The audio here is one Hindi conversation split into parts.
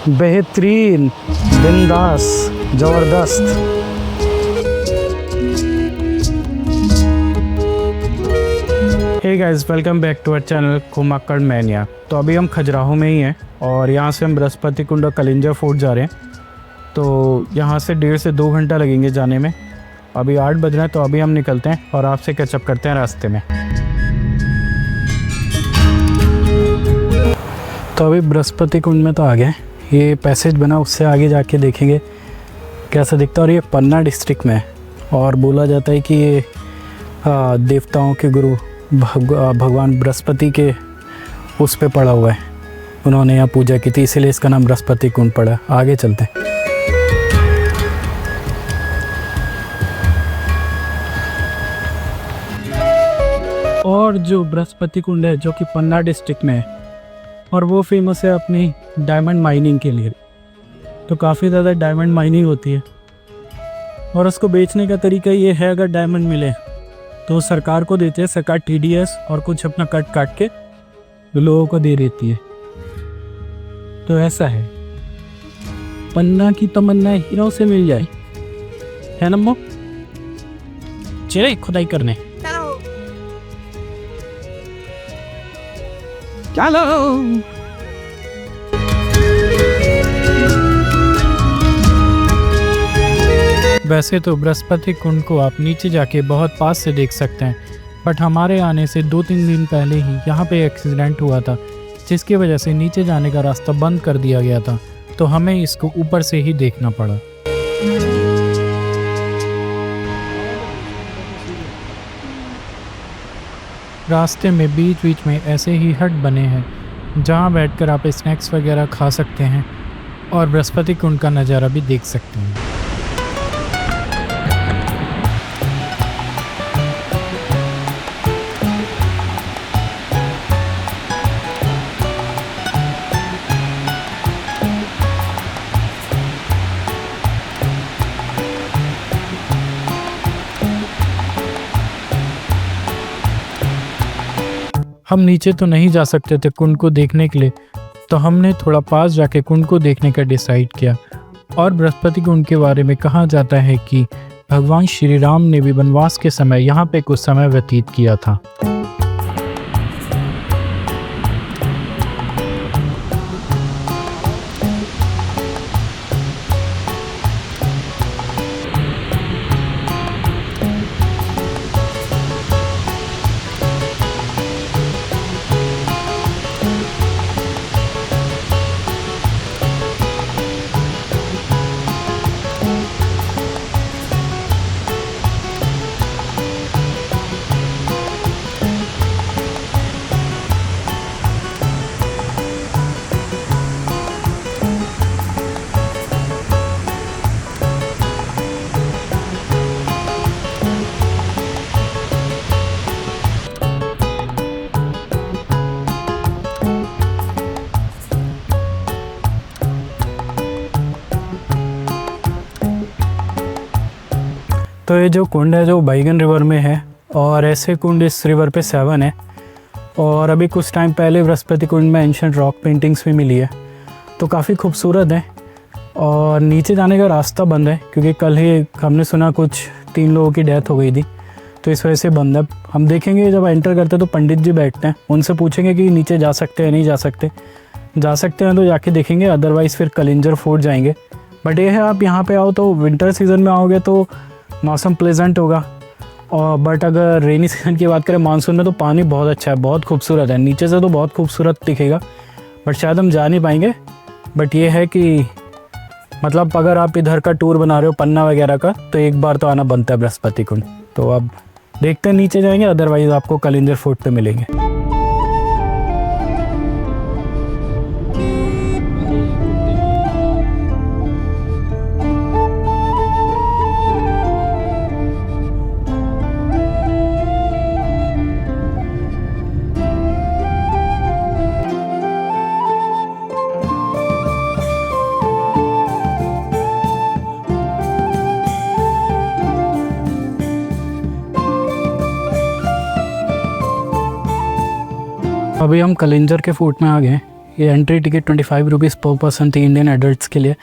बेहतरीन, बिंदास, ज़बरदस्त। Hey guys, welcome back to our channel Ghumakkad mania. तो अभी हम खजुराहो में ही हैं और यहाँ से हम बृहस्पति कुंड और कलिंजर फोर्ट जा रहे हैं। तो यहाँ से 1.5 से 2 घंटा लगेंगे जाने में। अभी 8 बज रहे हैं, तो अभी हम निकलते हैं और आपसे कैचअप करते हैं रास्ते में। तो अभी बृहस्पति कुंड में तो आ गए। ये पैसेज बना, उससे आगे जाके देखेंगे कैसा दिखता है। और ये पन्ना डिस्ट्रिक्ट में है और बोला जाता है कि ये देवताओं के गुरु भगवान बृहस्पति के उस पे पड़ा हुआ है। उन्होंने यहाँ पूजा की थी, इसीलिए इसका नाम बृहस्पति कुंड पड़ा। आगे चलते हैं। और जो बृहस्पति कुंड है, जो कि पन्ना डिस्ट्रिक्ट में है, और वो फेमस है अपनी डायमंड माइनिंग के लिए। तो काफ़ी ज़्यादा डायमंड माइनिंग होती है और उसको बेचने का तरीका ये है, अगर डायमंड मिले तो सरकार को देते हैं। सरकार TDS और कुछ अपना कट काट के लोगों को दे देती है। तो ऐसा है, पन्ना की तमन्ना हीरो से मिल जाए, है ना मो? चले खुदाई करने। चलो। वैसे तो बृहस्पति कुंड को आप नीचे जाके बहुत पास से देख सकते हैं, बट हमारे आने से 2-3 दिन पहले ही यहाँ पे एक्सीडेंट हुआ था, जिसकी वजह से नीचे जाने का रास्ता बंद कर दिया गया था। तो हमें इसको ऊपर से ही देखना पड़ा। रास्ते में बीच बीच में ऐसे ही हट बने हैं, जहाँ बैठकर आप स्नैक्स वगैरह खा सकते हैं और बृहस्पति कुंड का नज़ारा भी देख सकते हैं। हम नीचे तो नहीं जा सकते थे कुंड को देखने के लिए, तो हमने थोड़ा पास जाके कुंड को देखने का डिसाइड किया। और बृहस्पति कुंड के बारे में कहा जाता है कि भगवान श्री राम ने भी वनवास के समय यहाँ पे कुछ समय व्यतीत किया था। तो ये जो कुंड है जो बैगन रिवर में है, और ऐसे कुंड इस रिवर पे 7 है। और अभी कुछ टाइम पहले बृहस्पति कुंड में एंशिएंट रॉक पेंटिंग्स भी मिली है, तो काफ़ी खूबसूरत है। और नीचे जाने का रास्ता बंद है क्योंकि कल ही हमने सुना कुछ 3 लोगों की डेथ हो गई थी, तो इस वजह से बंद है। हम देखेंगे जब एंटर करते हैं तो पंडित जी बैठते हैं, उनसे पूछेंगे कि नीचे जा सकते हैं नहीं जा सकते। जा सकते हैं तो जाके देखेंगे, अदरवाइज़ फिर कलिंजर फोर्ट जाएंगे। बट ये है, आप यहाँ पे आओ तो विंटर सीज़न में आओगे तो मौसम प्लेजेंट होगा। और बट अगर रेनी सीज़न की बात करें, मानसून में, तो पानी बहुत अच्छा है, बहुत खूबसूरत है। नीचे से तो बहुत खूबसूरत दिखेगा, बट शायद हम जा नहीं पाएंगे। बट ये है कि मतलब अगर आप इधर का टूर बना रहे हो पन्ना वगैरह का, तो एक बार तो आना बनता है बृहस्पति कुंड। तो अब देखते हैं नीचे जाएंगे, अदरवाइज़ आपको कलिंजर फोर्ट पे मिलेंगे। अभी हम कलिंजर के फोर्ट में आ गए। ये एंट्री टिकट 25 रुपीज़ पर पर्सन थी इंडियन एडल्ट्स के लिए।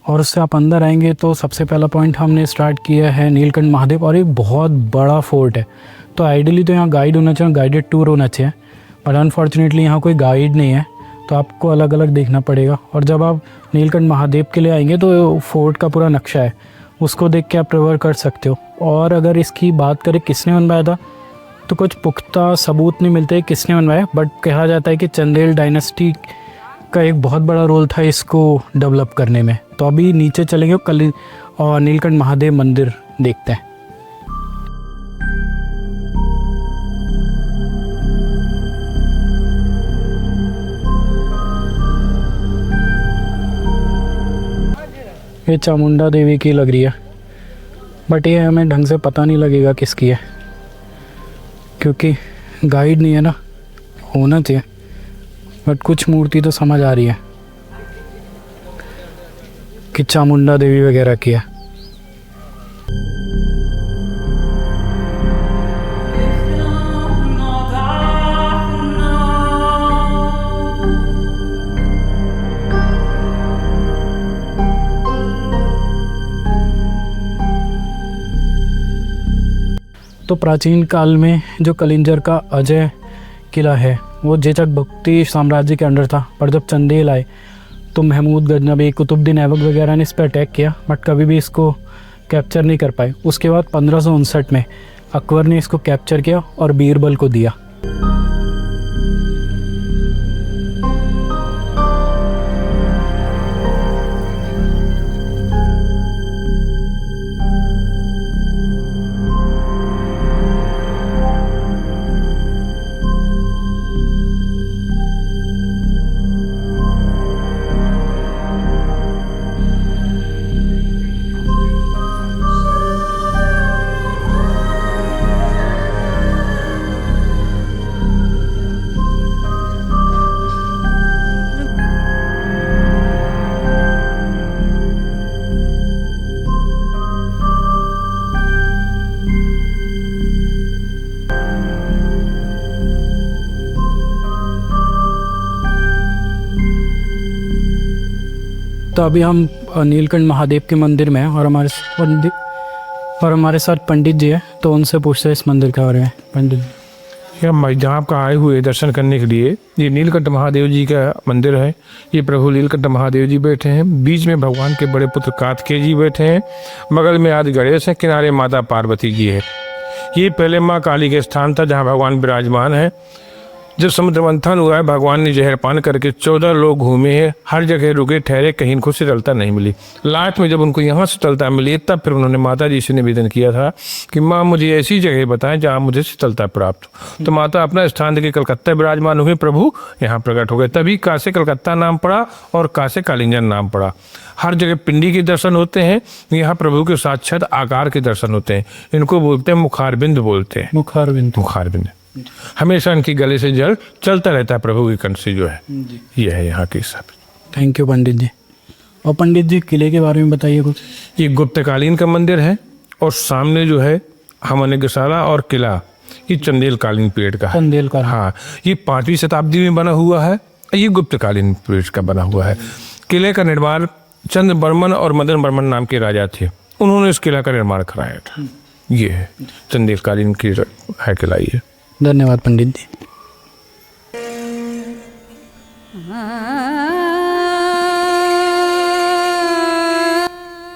और उससे आप अंदर आएंगे तो सबसे पहला पॉइंट हमने स्टार्ट किया है नीलकंठ महादेव, और एक बहुत बड़ा फोर्ट है। तो आइडियली तो यहाँ गाइड होना चाहिए, गाइडेड टूर होना चाहिए, बट अनफॉर्चुनेटली यहाँ कोई गाइड नहीं है, तो आपको अलग अलग देखना पड़ेगा। और जब आप नीलकंठ महादेव के लिए आएंगे तो फोर्ट का पूरा नक्शा है, उसको देख के आप रिवर कर सकते हो। और अगर इसकी बात करें किसने बनवाया था, तो कुछ पुख्ता सबूत नहीं मिलते किसने बनवाया, बट कहा जाता है कि चंदेल डायनेस्टी का एक बहुत बड़ा रोल था इसको डेवलप करने में। तो अभी नीचे चलेंगे और नीलकंठ महादेव मंदिर देखते हैं। ये चामुंडा देवी की लग रही है, बट ये हमें ढंग से पता नहीं लगेगा किसकी है, क्योंकि गाइड नहीं है ना, होना चाहिए। बट कुछ मूर्ति तो समझ आ रही है कि चामुंडा देवी वगैरह की है। तो प्राचीन काल में जो कलिंजर का अजय किला है वो जेचक भक्ति साम्राज्य के अंडर था, पर जब चंदेल आए तो महमूद गजनबी, कुतुबुद्दीन ऐबक वगैरह ने इस पर अटैक किया, बट कभी भी इसको कैप्चर नहीं कर पाए। उसके बाद 1559 में अकबर ने इसको कैप्चर किया और बीरबल को दिया। तो अभी हम नीलकंठ महादेव के मंदिर में हैं और हमारे साथ पंडित जी है, तो उनसे पूछते हैं इस मंदिर के बारे में। पंडित जी, हम जहाँ आपका आए हुए दर्शन करने के लिए, ये नीलकंठ महादेव जी का मंदिर है। ये प्रभु नीलकंठ महादेव जी बैठे हैं, बीच में भगवान के बड़े पुत्र कार्तिकेय जी बैठे हैं, बगल में आदि गणेश है, किनारे माता पार्वती जी है। ये पहले माँ काली के स्थान था जहाँ भगवान विराजमान है। जब समुद्र मंथन हुआ है, भगवान ने जहर पान करके 14 लोग घूमे हैं, हर जगह रुके ठहरे, कहीं इनको शीतलता नहीं मिली। लास्ट में जब उनको यहाँ शीतलता मिली तब फिर उन्होंने माता जी से निवेदन किया था कि माँ मुझे ऐसी जगह बताएं जहाँ मुझे शीतलता प्राप्त हो। तो माता अपना स्थान देके कलकत्ता विराजमान हुए, प्रभु यहाँ प्रकट हो गए, तभी कासे कलकत्ता नाम पड़ा और कासे कालिंजन नाम पड़ा। हर जगह पिंडी के दर्शन होते हैं, यहाँ प्रभु के साक्षात आकार के दर्शन होते हैं। इनको बोलते हैं मुखारबिंद, बोलते हैं मुखारबिंद। हमेशा इनकी गले से जल चलता रहता है प्रभु के कंठ से, जो है ये है यहाँ की सब। थैंक यू पंडित जी। और पंडित जी किले के बारे में बताइए कुछ। ये गुप्तकालीन का मंदिर है और सामने जो है हमनगशाला और किला ये चंदेलकालीन पीरियड का है। चंदेल का, हाँ, ये 5वीं शताब्दी में बना हुआ है, ये गुप्तकालीन पीरियड का बना हुआ है। किले का निर्माण चंद्र बर्मन और मदन बर्मन नाम के राजा थे, उन्होंने इस किला का निर्माण कराया था। ये है चंदेलकालीन की है किला ये। धन्यवाद पंडित जी।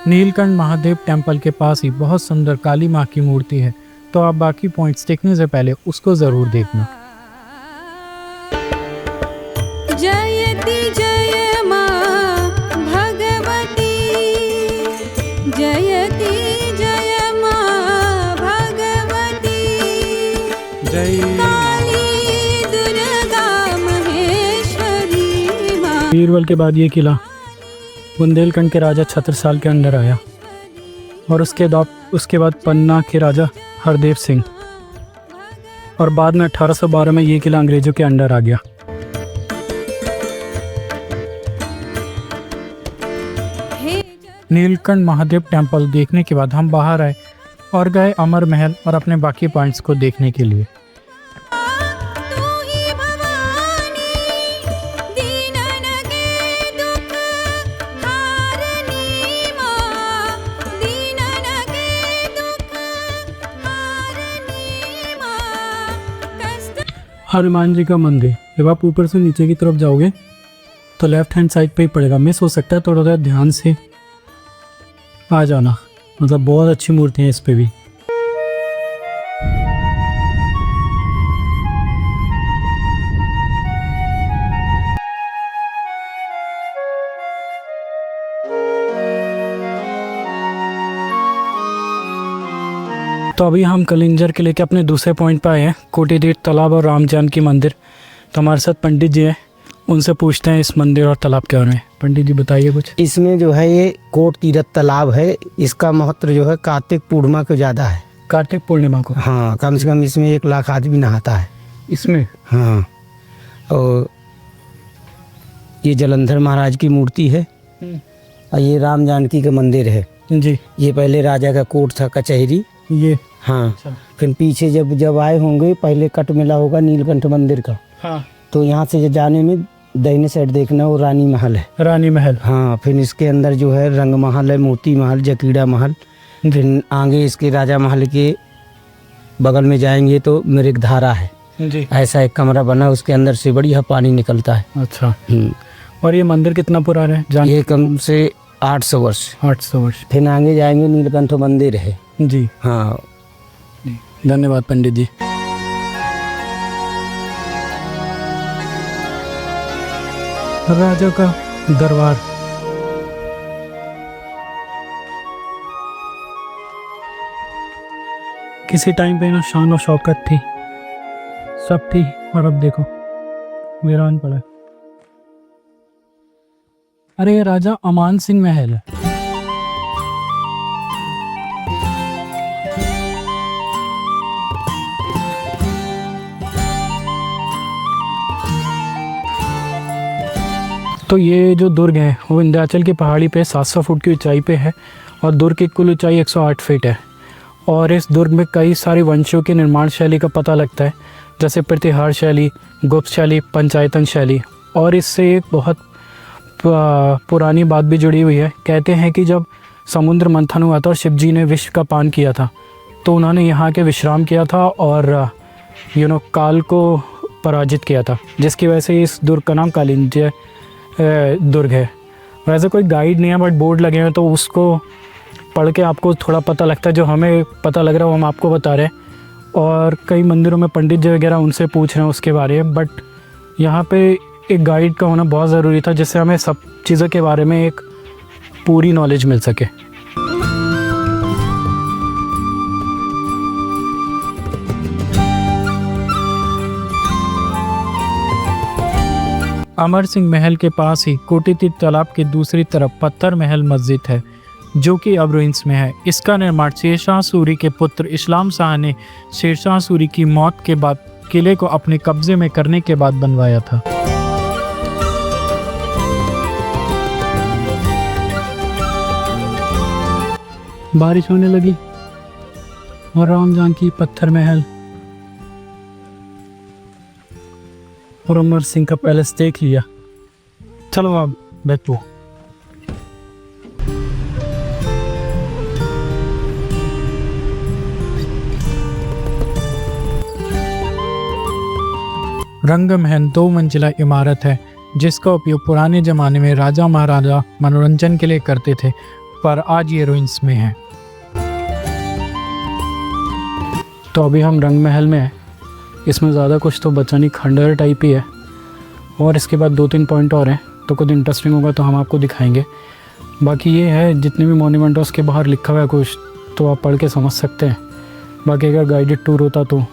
नीलकंठ महादेव टेम्पल के पास ही बहुत सुंदर काली माँ की मूर्ति है, तो आप बाकी पॉइंट्स देखने से पहले उसको ज़रूर देखना। जयति जय माँ भगवती, जयति जय माँ भगवती, जय काली दुर्गा महेश्वरी माँ। बीरबल के बाद ये किला बुंदेलखंड के राजा छत्रसाल के अंडर आया और उसके बाद पन्ना के राजा हरदेव सिंह, और बाद में 1812 में ये किला अंग्रेजों के अंडर आ गया। नीलकंठ महादेव टेम्पल देखने के बाद हम बाहर आए और गए अमर महल और अपने बाकी पॉइंट्स को देखने के लिए। तू ही भवानी, हनुमान जी का मंदिर। जब आप ऊपर से नीचे की तरफ जाओगे तो लेफ्ट हैंड साइड पे ही पड़ेगा। मिस हो सकता है, थोड़ा सा ध्यान से आ जाना। मतलब बहुत अच्छी मूर्ति है इस पे भी। तो अभी हम कलिंजर के लेके अपने दूसरे पॉइंट पे आए हैं, कोटी तीर्थ तालाब और राम जानकी मंदिर। तो हमारे साथ पंडित जी हैं, उनसे पूछते हैं इस मंदिर और तालाब के बारे में। पंडित जी बताइए कुछ। इसमें जो है ये कोट तीर्थ तालाब है। इसका महत्व जो है कार्तिक पूर्णिमा को ज़्यादा है। कार्तिक पूर्णिमा को? हाँ, कम से कम इसमें 1 लाख आदमी नहाता है इसमें। हाँ, और ये जलंधर महाराज की मूर्ति है और ये राम जानकी का मंदिर है जी। ये पहले राजा का कोट था, कचहरी। ये हाँ, फिर पीछे जब आए होंगे, पहले कट मिला होगा नीलकंठ मंदिर का। हाँ, तो यहाँ से जाने में दाहिने साइड देखना वो रानी महल है। रानी महल। हाँ, फिर इसके अंदर जो है रंग महल है, मोती महल, जकीड़ा महल। फिर आगे इसके राजा महल के बगल में जाएंगे तो मृगधारा है जी। ऐसा एक कमरा बना, उसके अंदर से बढ़िया पानी निकलता है। अच्छा। और ये मंदिर कितना पुराना है? ये कम से 800 वर्ष। 800 वर्ष। फिर आगे जाएंगे नीलकंठ मंदिर है जी। हाँ। धन्यवाद पंडित जी। राजा का दरबार। किसी टाइम पे ना शान और शौकत थी, सब थी, और अब देखो वीरान पड़ा है। अरे ये राजा अमान सिंह महल है। तो ये जो दुर्ग है वो विंध्याचल की पहाड़ी पे 700 फुट की ऊंचाई पे है और दुर्ग की कुल ऊंचाई 108 फीट है। और इस दुर्ग में कई सारी वंशों की निर्माण शैली का पता लगता है, जैसे प्रतिहार शैली, गुप्त शैली, पंचायतन शैली। और इससे एक बहुत पुरानी बात भी जुड़ी हुई है। कहते हैं कि जब समुद्र मंथन हुआ था और शिव जी ने विष का पान किया था तो उन्होंने यहाँ के विश्राम किया था और काल को पराजित किया था, जिसकी वजह से इस दुर्ग का नाम कालिंजय दुर्ग है। वैसे कोई गाइड नहीं है, बट बोर्ड लगे हुए तो उसको पढ़ के आपको थोड़ा पता लगता है। जो हमें पता लग रहा है वो हम आपको बता रहे हैं। और कई मंदिरों में पंडित जी वगैरह उनसे पूछ रहे हैं उसके बारे में, बट यहाँ पे एक गाइड का होना बहुत ज़रूरी था, जिससे हमें सब चीज़ों के बारे में एक पूरी नॉलेज मिल सके। अमर सिंह महल के पास ही कोटी तीर्थ तालाब की दूसरी तरफ पत्थर महल मस्जिद है, जो कि अब रुइंस में है। इसका निर्माण शेरशाह सूरी के पुत्र इस्लाम शाह ने शेरशाह सूरी की मौत के बाद किले को अपने कब्जे में करने के बाद बनवाया था। बारिश होने लगी और राम जानकी पत्थर महल और अमर सिंह का पैलेस देख लिया। चलो अब बैठो। रंग महल 2 मंजिला इमारत है, जिसका उपयोग पुराने ज़माने में राजा महाराजा मनोरंजन के लिए करते थे, पर आज ये रुइंस में है। तो अभी हम रंग महल में हैं। इसमें ज़्यादा कुछ तो बचा नहीं, खंडहर टाइप ही है। और इसके बाद 2-3 पॉइंट और हैं, तो कुछ इंटरेस्टिंग होगा तो हम आपको दिखाएंगे। बाकी ये है, जितने भी मोन्यूमेंट है उसके बाहर लिखा हुआ है कुछ, तो आप पढ़ के समझ सकते हैं। बाकी अगर गाइडेड टूर होता तो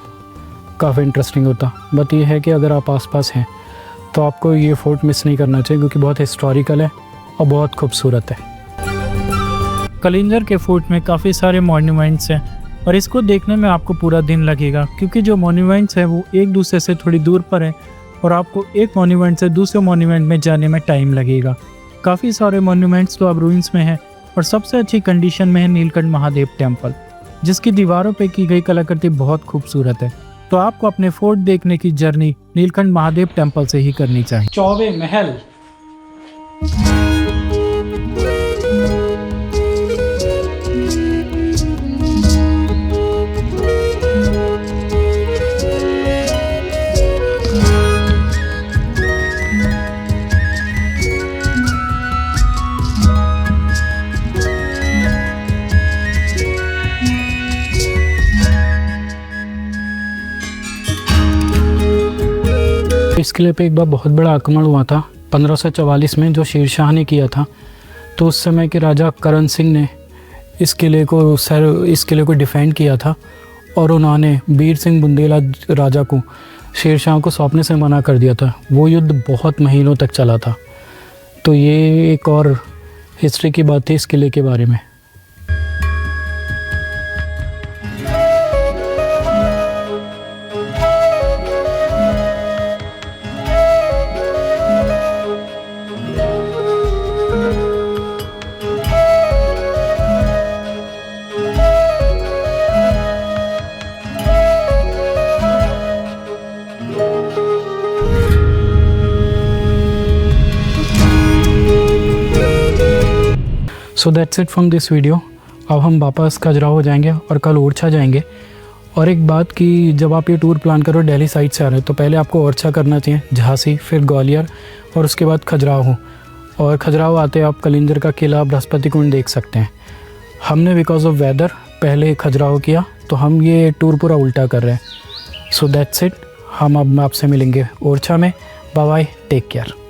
काफ़ी इंटरेस्टिंग होता। बट ये है कि अगर आप आसपास हैं तो आपको ये फोर्ट मिस नहीं करना चाहिए, क्योंकि बहुत हिस्टोरिकल है और बहुत खूबसूरत है। कलिंजर के फोर्ट में काफ़ी सारे मॉन्यूमेंट्स हैं और इसको देखने में आपको पूरा दिन लगेगा, क्योंकि जो मॉन्यूमेंट्स हैं वो एक दूसरे से थोड़ी दूर पर है और आपको एक मॉन्यूमेंट से दूसरे मॉन्यूमेंट में जाने में टाइम लगेगा। काफ़ी सारे मॉन्यूमेंट्स तो अब रूइंस में हैं और सबसे अच्छी कंडीशन में है नीलकंठ महादेव टेम्पल, जिसकी दीवारों पे की गई कलाकृति बहुत खूबसूरत है। तो आपको अपने फोर्ट देखने की जर्नी नीलकंठ महादेव टेम्पल से ही करनी चाहिए। चौबे महल। इस किले पे एक बार बहुत बड़ा आक्रमण हुआ था 1544 में, जो शेर शाह ने किया था। तो उस समय के राजा करण सिंह ने इस किले को डिफेंड किया था और उन्होंने वीर सिंह बुंदेला राजा को शेर शाह को सौंपने से मना कर दिया था। वो युद्ध बहुत महीनों तक चला था। तो ये एक और हिस्ट्री की बात थी इस किले के बारे में। सो that's it from this video. अब हम वापस खजुराहो जाएंगे और कल ओरछा जाएंगे। और एक बात कि जब आप ये टूर प्लान करो दिल्ली साइड से आ रहे हो तो पहले आपको ओरछा करना चाहिए, झांसी, फिर ग्वालियर और उसके बाद खजुराहो। और खजुराहो आते आप कलिंजर का किला, बृहस्पति कुंड देख सकते हैं। हमने बिकॉज ऑफ वेदर पहले खजुराहो किया, तो हम ये टूर पूरा उल्टा कर रहे हैं। So that's it. हम अब आपसे मिलेंगे ओरछा में। Bye bye, take care.